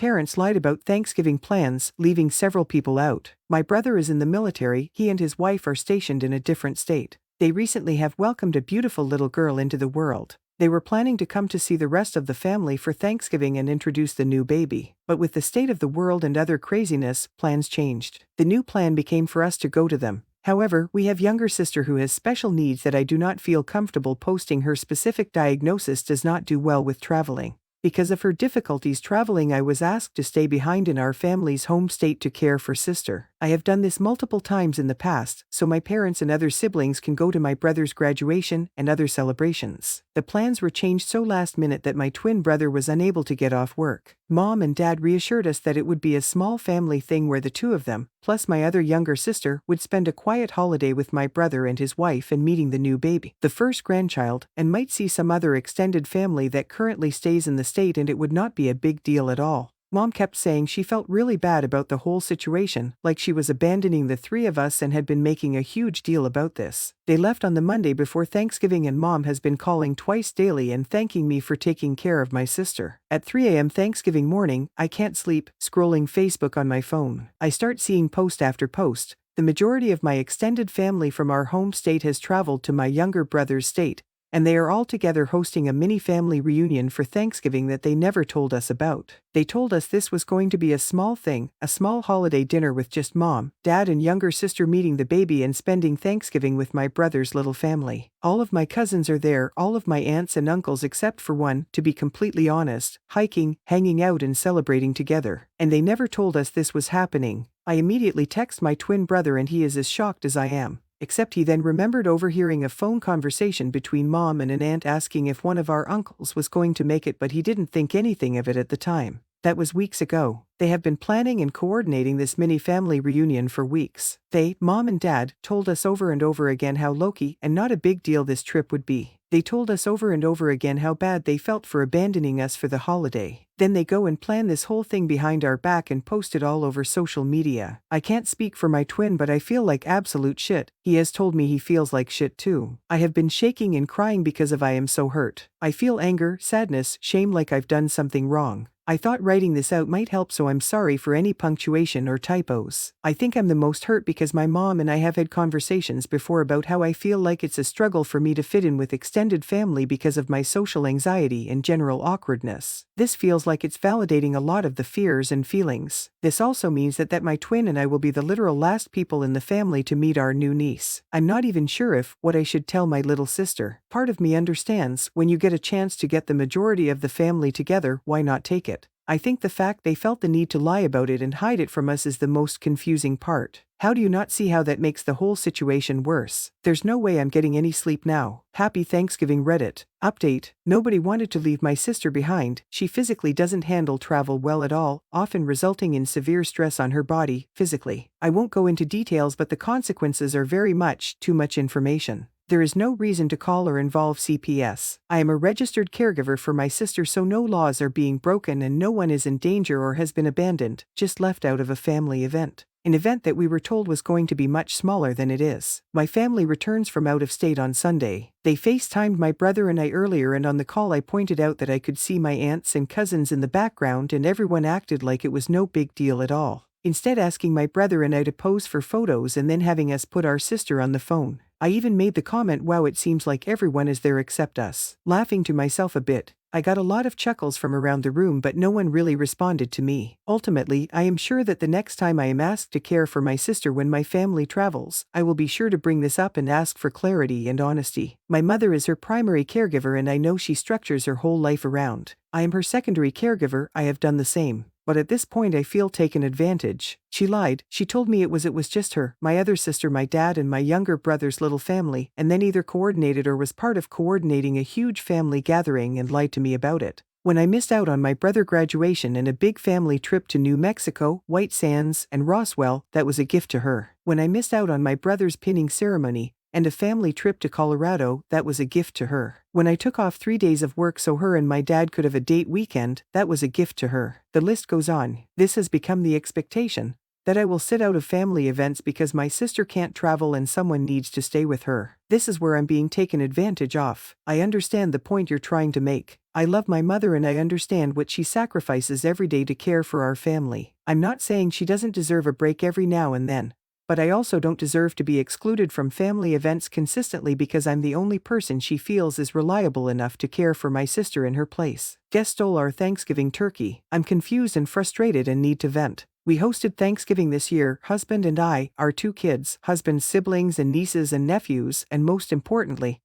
Parents lied about Thanksgiving plans, leaving several people out. My brother is in the military, he and his wife are stationed in a different state. They recently have welcomed a beautiful little girl into the world. They were planning to come to see the rest of the family for Thanksgiving and introduce the new baby. But with the state of the world and other craziness, plans changed. The new plan became for us to go to them. However, we have younger sister who has special needs that I do not feel comfortable posting. Her specific diagnosis does not do well with traveling. Because of her difficulties traveling, I was asked to stay behind in our family's home state to care for sister. I have done this multiple times in the past, so my parents and other siblings can go to my brother's graduation and other celebrations. The plans were changed so last minute that my twin brother was unable to get off work. Mom and Dad reassured us that it would be a small family thing where the two of them, plus my other younger sister, would spend a quiet holiday with my brother and his wife and meeting the new baby, the first grandchild, and might see some other extended family that currently stays in the state, and it would not be a big deal at all. Mom kept saying she felt really bad about the whole situation, like she was abandoning the three of us and had been making a huge deal about this. They left on the Monday before Thanksgiving and Mom has been calling twice daily and thanking me for taking care of my sister. At 3 a.m. Thanksgiving morning, I can't sleep, scrolling Facebook on my phone. I start seeing post after post. The majority of my extended family from our home state has traveled to my younger brother's state, and they are all together hosting a mini family reunion for Thanksgiving that they never told us about. They told us this was going to be a small thing, a small holiday dinner with just Mom, Dad and younger sister meeting the baby and spending Thanksgiving with my brother's little family. All of my cousins are there, all of my aunts and uncles except for one, to be completely honest, hiking, hanging out and celebrating together. And they never told us this was happening. I immediately text my twin brother and he is as shocked as I am. Except he then remembered overhearing a phone conversation between Mom and an aunt asking if one of our uncles was going to make it, but he didn't think anything of it at the time. That was weeks ago. They have been planning and coordinating this mini family reunion for weeks. They, Mom and Dad, told us over and over again how low-key and not a big deal this trip would be. They told us over and over again how bad they felt for abandoning us for the holiday. Then they go and plan this whole thing behind our back and post it all over social media. I can't speak for my twin, but I feel like absolute shit. He has told me he feels like shit too. I have been shaking and crying because of I am so hurt. I feel anger, sadness, shame, like I've done something wrong. I thought writing this out might help, so I'm sorry for any punctuation or typos. I think I'm the most hurt because my mom and I have had conversations before about how I feel like it's a struggle for me to fit in with extended family because of my social anxiety and general awkwardness. This feels like it's validating a lot of the fears and feelings. This also means that my twin and I will be the literal last people in the family to meet our new niece. I'm not even sure if what I should tell my little sister. Part of me understands, when you get a chance to get the majority of the family together, why not take it? I think the fact they felt the need to lie about it and hide it from us is the most confusing part. How do you not see how that makes the whole situation worse? There's no way I'm getting any sleep now. Happy Thanksgiving Reddit. Update. Nobody wanted to leave my sister behind. She physically doesn't handle travel well at all, often resulting in severe stress on her body, physically. I won't go into details, but the consequences are very much too much information. There is no reason to call or involve CPS. I am a registered caregiver for my sister, so no laws are being broken and no one is in danger or has been abandoned, just left out of a family event. An event that we were told was going to be much smaller than it is. My family returns from out of state on Sunday. They FaceTimed my brother and I earlier, and on the call I pointed out that I could see my aunts and cousins in the background, and everyone acted like it was no big deal at all. Instead, asking my brother and I to pose for photos and then having us put our sister on the phone. I even made the comment, "Wow, it seems like everyone is there except us." Laughing to myself a bit. I got a lot of chuckles from around the room, but no one really responded to me. Ultimately, I am sure that the next time I am asked to care for my sister when my family travels, I will be sure to bring this up and ask for clarity and honesty. My mother is her primary caregiver and I know she structures her whole life around. I am her secondary caregiver. I have done the same. But at this point I feel taken advantage. She lied. She told me it was just her, my other sister, my dad and my younger brother's little family, and then either coordinated or was part of coordinating a huge family gathering and lied to me about it. When I missed out on my brother's graduation and a big family trip to New Mexico, White Sands, and Roswell, that was a gift to her. When I missed out on my brother's pinning ceremony and a family trip to Colorado, that was a gift to her. When I took off 3 days of work so her and my dad could have a date weekend, that was a gift to her. The list goes on. This has become the expectation, that I will sit out of family events because my sister can't travel and someone needs to stay with her. This is where I'm being taken advantage of. I understand the point you're trying to make. I love my mother and I understand what she sacrifices every day to care for our family. I'm not saying she doesn't deserve a break every now and then. But I also don't deserve to be excluded from family events consistently because I'm the only person she feels is reliable enough to care for my sister in her place. Guest stole our Thanksgiving turkey. I'm confused and frustrated and need to vent. We hosted Thanksgiving this year, husband and I, our 2 kids, husband's siblings and nieces and nephews, and most importantly,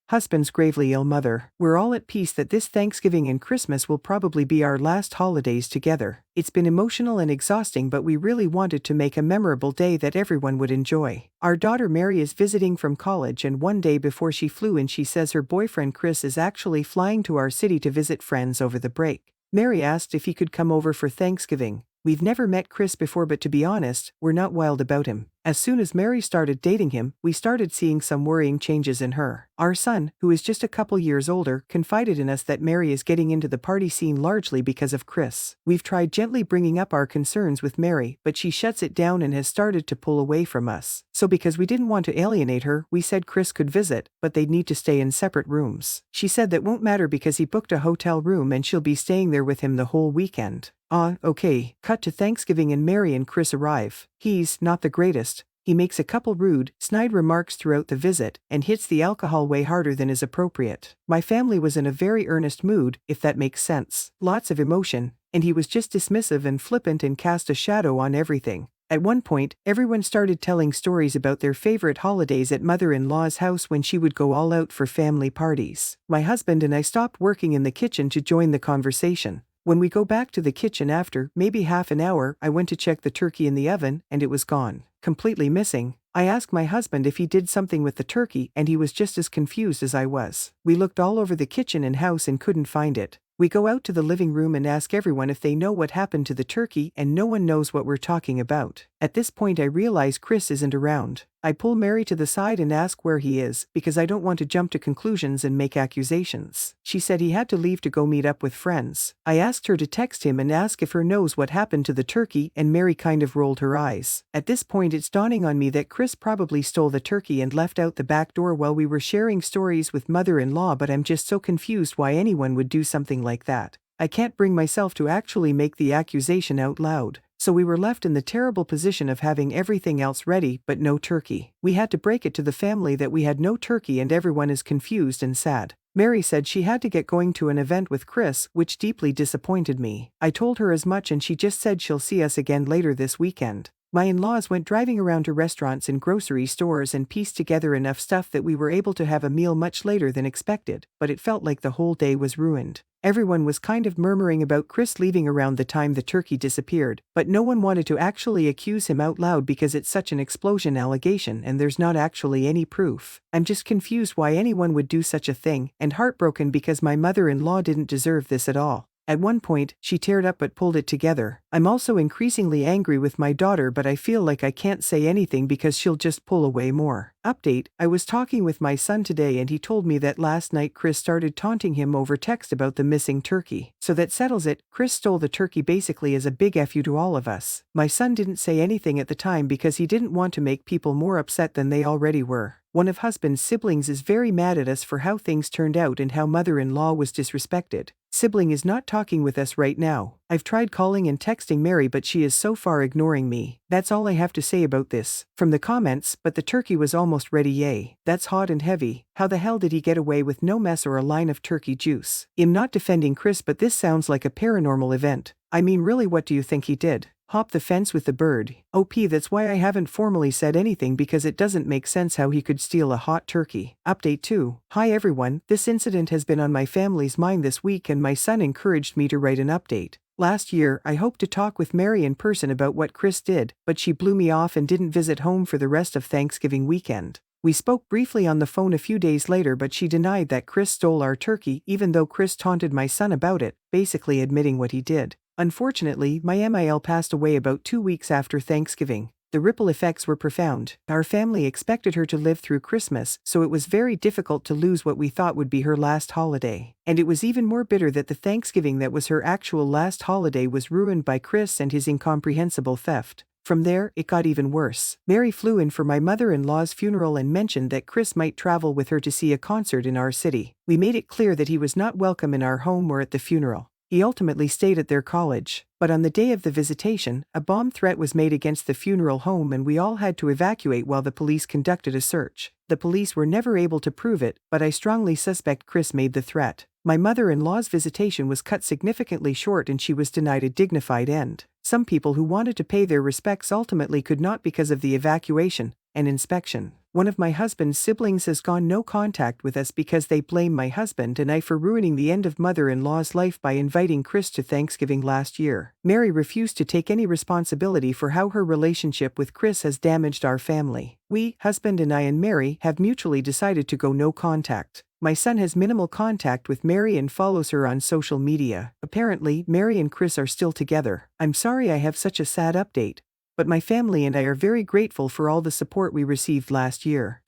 husband's gravely ill mother. We're all at peace that this Thanksgiving and Christmas will probably be our last holidays together. It's been emotional and exhausting, but we really wanted to make a memorable day that everyone would enjoy. Our daughter Mary is visiting from college, and one day before she flew in, she says her boyfriend Chris is actually flying to our city to visit friends over the break. Mary asked if he could come over for Thanksgiving. We've never met Chris before, but to be honest, we're not wild about him. As soon as Mary started dating him, we started seeing some worrying changes in her. Our son, who is just a couple years older, confided in us that Mary is getting into the party scene largely because of Chris. We've tried gently bringing up our concerns with Mary, but she shuts it down and has started to pull away from us. So because we didn't want to alienate her, we said Chris could visit, but they'd need to stay in separate rooms. She said that won't matter because he booked a hotel room and she'll be staying there with him the whole weekend. Okay. Cut to Thanksgiving and Mary and Chris arrive. He's not the greatest. He makes a couple rude, snide remarks throughout the visit, and hits the alcohol way harder than is appropriate. My family was in a very earnest mood, if that makes sense. Lots of emotion, and he was just dismissive and flippant and cast a shadow on everything. At one point, everyone started telling stories about their favorite holidays at mother-in-law's house when she would go all out for family parties. My husband and I stopped working in the kitchen to join the conversation. When we go back to the kitchen after maybe half an hour, I went to check the turkey in the oven, and it was gone. Completely missing. I asked my husband if he did something with the turkey, and he was just as confused as I was. We looked all over the kitchen and house and couldn't find it. We go out to the living room and ask everyone if they know what happened to the turkey, and no one knows what we're talking about. At this point I realize Chris isn't around. I pull Mary to the side and ask where he is, because I don't want to jump to conclusions and make accusations. She said he had to leave to go meet up with friends. I asked her to text him and ask if her knows what happened to the turkey, and Mary kind of rolled her eyes. At this point it's dawning on me that Chris probably stole the turkey and left out the back door while we were sharing stories with mother-in-law, but I'm just so confused why anyone would do something like that. I can't bring myself to actually make the accusation out loud. So we were left in the terrible position of having everything else ready but no turkey. We had to break it to the family that we had no turkey, and everyone is confused and sad. Mary said she had to get going to an event with Chris, which deeply disappointed me. I told her as much and she just said she'll see us again later this weekend. My in-laws went driving around to restaurants and grocery stores and pieced together enough stuff that we were able to have a meal much later than expected, but it felt like the whole day was ruined. Everyone was kind of murmuring about Chris leaving around the time the turkey disappeared, but no one wanted to actually accuse him out loud because it's such an explosion allegation and there's not actually any proof. I'm just confused why anyone would do such a thing, and heartbroken because my mother-in-law didn't deserve this at all. At one point, she teared up but pulled it together. I'm also increasingly angry with my daughter, but I feel like I can't say anything because she'll just pull away more. Update: I was talking with my son today and he told me that last night Chris started taunting him over text about the missing turkey. So that settles it. Chris stole the turkey basically as a big F you to all of us. My son didn't say anything at the time because he didn't want to make people more upset than they already were. One of husband's siblings is very mad at us for how things turned out and how mother-in-law was disrespected. Sibling is not talking with us right now. I've tried calling and texting Mary, but she is so far ignoring me. That's all I have to say about this. From the comments: but the turkey was almost ready, yay. That's hot and heavy. How the hell did he get away with no mess or a line of turkey juice? I'm not defending Chris, but this sounds like a paranormal event. I mean, really, what do you think he did? Hop the fence with the bird? That's why I haven't formally said anything, because it doesn't make sense how he could steal a hot turkey. Update 2. Hi everyone, this incident has been on my family's mind this week and my son encouraged me to write an update. Last year, I hoped to talk with Mary in person about what Chris did, but she blew me off and didn't visit home for the rest of Thanksgiving weekend. We spoke briefly on the phone a few days later, but she denied that Chris stole our turkey, even though Chris taunted my son about it, basically admitting what he did. Unfortunately, my AmITheA passed away about 2 weeks after Thanksgiving. The ripple effects were profound. Our family expected her to live through Christmas, so it was very difficult to lose what we thought would be her last holiday. And it was even more bitter that the Thanksgiving that was her actual last holiday was ruined by Chris and his incomprehensible theft. From there, it got even worse. Mary flew in for my mother-in-law's funeral and mentioned that Chris might travel with her to see a concert in our city. We made it clear that he was not welcome in our home or at the funeral. He ultimately stayed at their college, but on the day of the visitation, a bomb threat was made against the funeral home and we all had to evacuate while the police conducted a search. The police were never able to prove it, but I strongly suspect Chris made the threat. My mother-in-law's visitation was cut significantly short and she was denied a dignified end. Some people who wanted to pay their respects ultimately could not because of the evacuation and inspection. One of my husband's siblings has gone no contact with us because they blame my husband and I for ruining the end of mother-in-law's life by inviting Chris to Thanksgiving last year. Mary refused to take any responsibility for how her relationship with Chris has damaged our family. We, husband and I and Mary, have mutually decided to go no contact. My son has minimal contact with Mary and follows her on social media. Apparently, Mary and Chris are still together. I'm sorry I have such a sad update, but my family and I are very grateful for all the support we received last year.